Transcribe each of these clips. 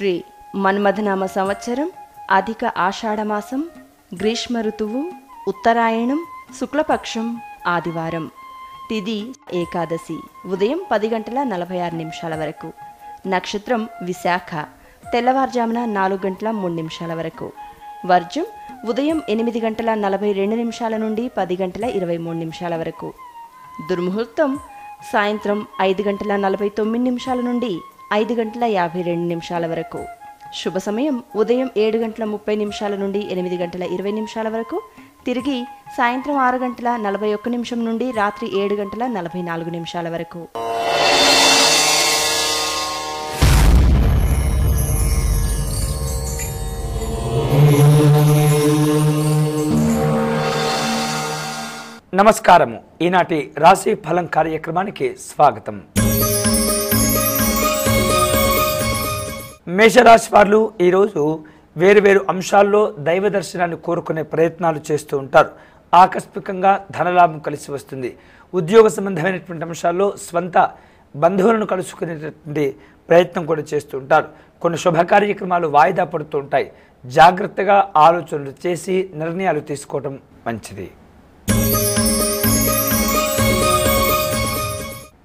శ్రీ మన్మథనామ సంవత్సరం అధిక ఆషాఢమాసం గ్రీష్మ ఋతువు ఉత్తరాయణం శుక్లపక్షం ఆదివారం తిథి ఏకాదశి ఉదయం 10:46 వరకు నక్షత్రం విశాఖ తెల్లవారుజామున 4:03 వరకు వర్జం ఉదయం 8:42 నుండి 10:23 వరకు దుర్ముహూర్తం సాయంత్రం 5:49 నుండి 5:52 వరకు శుభ సమయం ఉదయం 7:30 నుండి 8:20 వరకు తిరిగి సాయంత్రం 6:41 నుండి రాత్రి 7:44 వరకు. నమస్కారము. ఈనాటి రాశి ఫలం కార్యక్రమానికి స్వాగతం. మేషరాశి వారు ఈరోజు వేరువేరు అంశాల్లో దైవ దర్శనాన్ని కోరుకునే ప్రయత్నాలు చేస్తూ ఉంటారు. ఆకస్మికంగా ధనలాభం కలిసి వస్తుంది. ఉద్యోగ సంబంధమైనటువంటి అంశాల్లో స్వంత బంధువులను కలుసుకునేటటువంటి ప్రయత్నం కూడా చేస్తూ ఉంటారు. కొన్ని శుభ కార్యక్రమాలు వాయిదా పడుతూ ఉంటాయి. జాగ్రత్తగా ఆలోచనలు చేసి నిర్ణయాలు తీసుకోవడం మంచిది.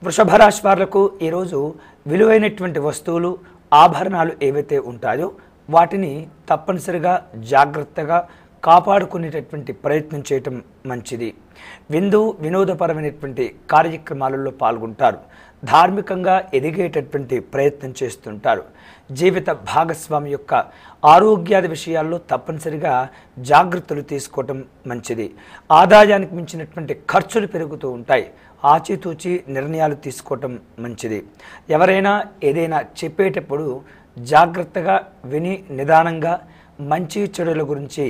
వృషభ రాశి వాళ్లకు ఈరోజు విలువైనటువంటి వస్తువులు ఆభరణాలు ఏవైతే ఉంటాయో వాటిని తప్పనిసరిగా జాగ్రత్తగా కాపాడుకునేటటువంటి ప్రయత్నం చేయటం మంచిది. వినోదపరమైనటువంటి కార్యక్రమాలలో పాల్గొంటారు. ధార్మికంగా ఎదిగేటటువంటి ప్రయత్నం చేస్తుంటారు. జీవిత భాగస్వామి యొక్క ఆరోగ్యాది విషయాల్లో తప్పనిసరిగా జాగ్రత్తలు తీసుకోవటం మంచిది. ఆదాయానికి మించినటువంటి ఖర్చులు పెరుగుతూ ఉంటాయి. ఆచితూచి నిర్ణయాలు తీసుకోవటం మంచిది. ఎవరైనా ఏదైనా చెప్పేటప్పుడు జాగ్రత్తగా విని నిదానంగా మంచి చెడుల గురించి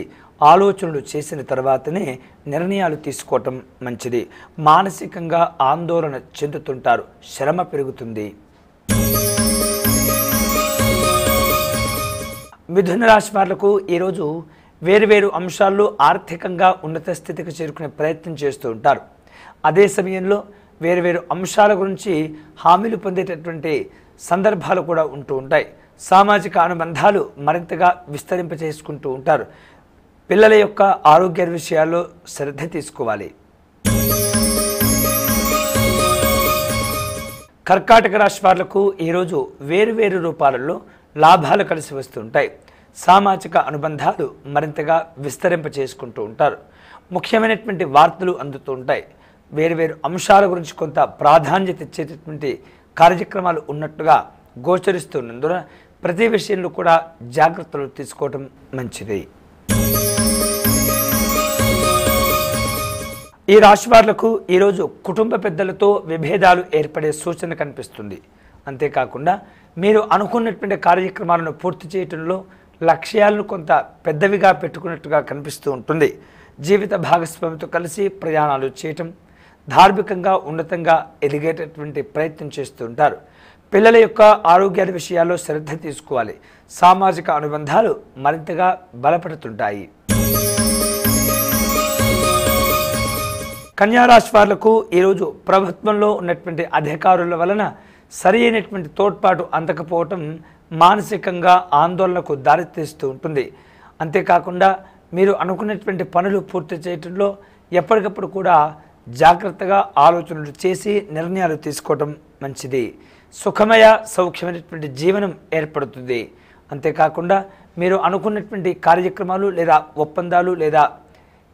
ఆలోచనలు చేసిన తర్వాతనే నిర్ణయాలు తీసుకోవటం మంచిది. మానసికంగా ఆందోళన చెందుతుంటారు. శ్రమ పెరుగుతుంది. మిథున రాశి వాళ్లకు ఈరోజు వేరువేరు అంశాల్లో ఆర్థికంగా ఉన్నత స్థితికి చేరుకునే ప్రయత్నం చేస్తూ ఉంటారు. అదే సమయంలో వేరువేరు అంశాల గురించి హామీలు పొందేటటువంటి సందర్భాలు కూడా ఉంటూ ఉంటాయి. సామాజిక అనుబంధాలు మరింతగా విస్తరింపచేసుకుంటూ ఉంటారు. పిల్లల యొక్క ఆరోగ్య విషయాల్లో శ్రద్ధ తీసుకోవాలి. కర్కాటక రాశి వాళ్లకు ఈరోజు వేరువేరు రూపాలలో లాభాలు కలిసి వస్తుంటాయి. సామాజిక అనుబంధాలు మరింతగా విస్తరింపచేసుకుంటూ ఉంటారు. ముఖ్యమైనటువంటి వార్తలు అందుతూ ఉంటాయి. వేరువేరు అంశాల గురించి కొంత ప్రాధాన్యత ఇచ్చేటటువంటి కార్యక్రమాలు ఉన్నట్టుగా గోచరిస్తున్నందున ప్రతి విషయంలో కూడా జాగ్రత్తలు తీసుకోవడం మంచిది. ఈ రాశి వాళ్లకు ఈరోజు కుటుంబ పెద్దలతో విభేదాలు ఏర్పడే సూచన కనిపిస్తుంది. అంతేకాకుండా మీరు అనుకున్నటువంటి కార్యక్రమాలను పూర్తి చేయడంలో లక్ష్యాలను కొంత పెద్దవిగా పెట్టుకున్నట్టుగా కనిపిస్తూ ఉంటుంది. జీవిత భాగస్వామితో కలిసి ప్రయాణాలు చేయటం, ధార్మికంగా ఉన్నతంగా ఎదిగేటటువంటి ప్రయత్నం చేస్తూ ఉంటారు. పిల్లల యొక్క ఆరోగ్యాల విషయాల్లో శ్రద్ధ తీసుకోవాలి. సామాజిక అనుబంధాలు మరింతగా బలపడుతుంటాయి. కన్యారాశి వాళ్లకు ఈరోజు ప్రభుత్వంలో ఉన్నటువంటి అధికారుల వలన సరి అయినటువంటి తోడ్పాటు అందకపోవటం మానసికంగా ఆందోళనకు దారితీస్తూ ఉంటుంది. అంతేకాకుండా మీరు అనుకున్నటువంటి పనులు పూర్తి చేయడంలో ఎప్పటికప్పుడు కూడా జాగ్రత్తగా ఆలోచనలు చేసి నిర్ణయాలు తీసుకోవడం మంచిది. సుఖమయ సౌఖ్యమైనటువంటి జీవనం ఏర్పడుతుంది. అంతేకాకుండా మీరు అనుకున్నటువంటి కార్యక్రమాలు లేదా ఒప్పందాలు లేదా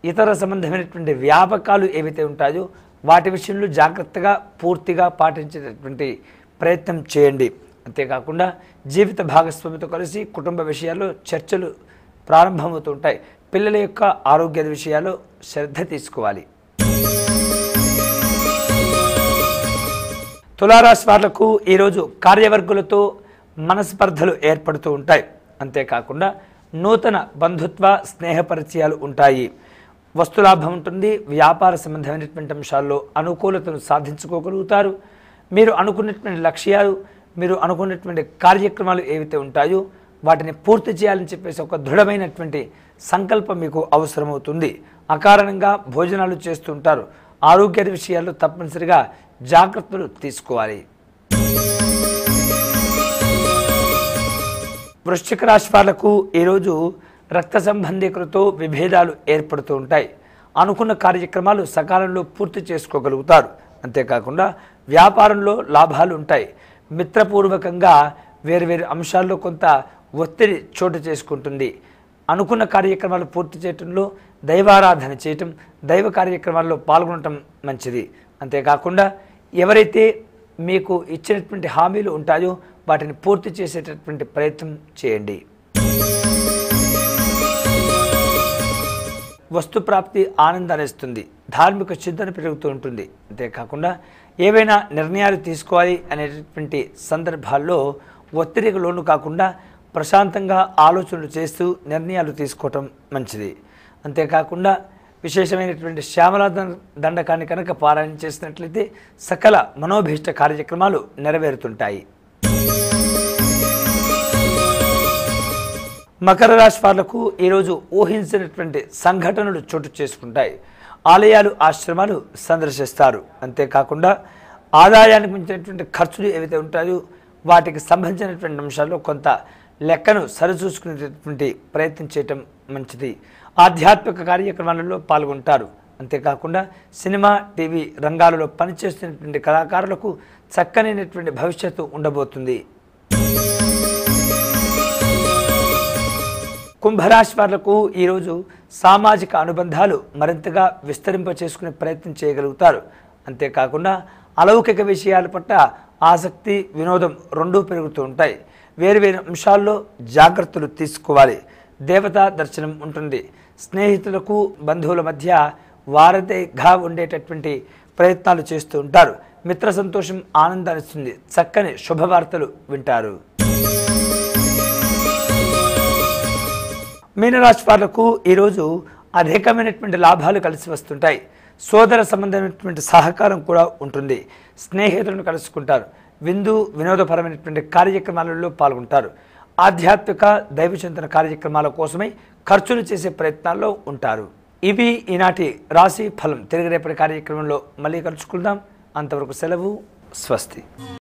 ఇతర సంబంధమైనటువంటి వ్యాపకాలు ఏవైతే ఉంటాయో వాటి విషయంలో జాగ్రత్తగా పూర్తిగా పాటించేటటువంటి ప్రయత్నం చేయండి. అంతేకాకుండా జీవిత భాగస్వామితో కలిసి కుటుంబ విషయాల్లో చర్చలు ప్రారంభమవుతూ ఉంటాయి. పిల్లల యొక్క ఆరోగ్య విషయాల్లో శ్రద్ధ తీసుకోవాలి. తులారాశి వాళ్లకు ఈరోజు కార్యవర్గులతో మనస్పర్ధలు ఏర్పడుతూ ఉంటాయి. అంతేకాకుండా నూతన బంధుత్వ స్నేహ పరిచయాలు ఉంటాయి. వస్తులాభం ఉంటుంది. వ్యాపార సంబంధమైనటువంటి అంశాల్లో అనుకూలతను సాధించుకోగలుగుతారు. మీరు అనుకున్నటువంటి లక్ష్యాలు, మీరు అనుకున్నటువంటి కార్యక్రమాలు ఏవైతే ఉంటాయో వాటిని పూర్తి చేయాలని చెప్పేసి ఒక దృఢమైనటువంటి సంకల్పం మీకు అవసరమవుతుంది. అకారణంగా భోజనాలు చేస్తూ ఉంటారు. ఆరోగ్య విషయాల్లో తప్పనిసరిగా జాగ్రత్తలు తీసుకోవాలి. వృశ్చిక రాశి వాళ్లకు ఈరోజు రక్త సంబంధీకులతో విభేదాలు ఏర్పడుతూ ఉంటాయి. అనుకున్న కార్యక్రమాలు సకాలంలో పూర్తి చేసుకోగలుగుతారు. అంతేకాకుండా వ్యాపారంలో లాభాలు ఉంటాయి. మిత్రపూర్వకంగా వేరువేరు అంశాల్లో కొంత ఒత్తిడి చోటు చేసుకుంటుంది. అనుకున్న కార్యక్రమాలు పూర్తి చేయటంలో దైవారాధన చేయటం, దైవ కార్యక్రమాల్లో పాల్గొనటం మంచిది. అంతేకాకుండా ఎవరైతే మీకు ఇచ్చినటువంటి హామీలు ఉంటాయో వాటిని పూర్తి చేసేటటువంటి ప్రయత్నం చేయండి. వస్తు ప్రాప్తి ఆనందాన్ని ఇస్తుంది. ధార్మిక చింతన పెరుగుతూ ఉంటుంది. అంతేకాకుండా ఏవైనా నిర్ణయాలు తీసుకోవాలి అనేటటువంటి సందర్భాల్లో ఒత్తిడికి లోను కాకుండా ప్రశాంతంగా ఆలోచనలు చేస్తూ నిర్ణయాలు తీసుకోవటం మంచిది. అంతేకాకుండా విశేషమైనటువంటి శ్యామల దండకాన్ని కనుక పారాయణ చేసినట్లయితే సకల మనోభీష్ట కార్యక్రమాలు నెరవేరుతుంటాయి. మకర రాశి వాళ్లకు ఈరోజు ఊహించినటువంటి సంఘటనలు చోటు చేసుకుంటాయి. ఆలయాలు, ఆశ్రమాలు సందర్శిస్తారు. అంతేకాకుండా ఆదాయానికి మించినటువంటి ఖర్చులు ఏవైతే ఉంటాయో వాటికి సంబంధించినటువంటి అంశాల్లో కొంత లెక్కను సరిచూసుకునేటటువంటి ప్రయత్నం చేయటం మంచిది. ఆధ్యాత్మిక కార్యక్రమాలలో పాల్గొంటారు. అంతేకాకుండా సినిమా, టీవీ రంగాలలో పనిచేస్తున్నటువంటి కళాకారులకు చక్కనైనటువంటి భవిష్యత్తు ఉండబోతుంది. కుంభరాశి వాళ్లకు ఈరోజు సామాజిక అనుబంధాలు మరింతగా విస్తరింప చేసుకునే ప్రయత్నం చేయగలుగుతారు. అంతేకాకుండా అలౌకిక విషయాల పట్ల ఆసక్తి, వినోదం రెండూ పెరుగుతూ ఉంటాయి. వేరువేరు అంశాల్లో జాగ్రత్తలు తీసుకోవాలి. దేవతా దర్శనం ఉంటుంది. స్నేహితులకు, బంధువుల మధ్య వారధిగా ఉండేటటువంటి ప్రయత్నాలు చేస్తూ ఉంటారు. మిత్ర సంతోషం ఆనందాన్ని ఇస్తుంది. చక్కని శుభవార్తలు వింటారు. మీనరాశి వాళ్లకు ఈరోజు అధికమైనటువంటి లాభాలు కలిసి వస్తుంటాయి. సోదర సంబంధమైనటువంటి సహకారం కూడా ఉంటుంది. స్నేహితులను కలుసుకుంటారు. విందు వినోదపరమైనటువంటి కార్యక్రమాలలో పాల్గొంటారు. ఆధ్యాత్మిక దైవచింతన కార్యక్రమాల కోసమై ఖర్చులు చేసే ప్రయత్నాల్లో ఉంటారు. ఇవి ఈనాటి రాశి ఫలం. తిరిగి రేపటి కార్యక్రమంలో మళ్ళీ కలుసుకుందాం. అంతవరకు సెలవు. స్వస్తి.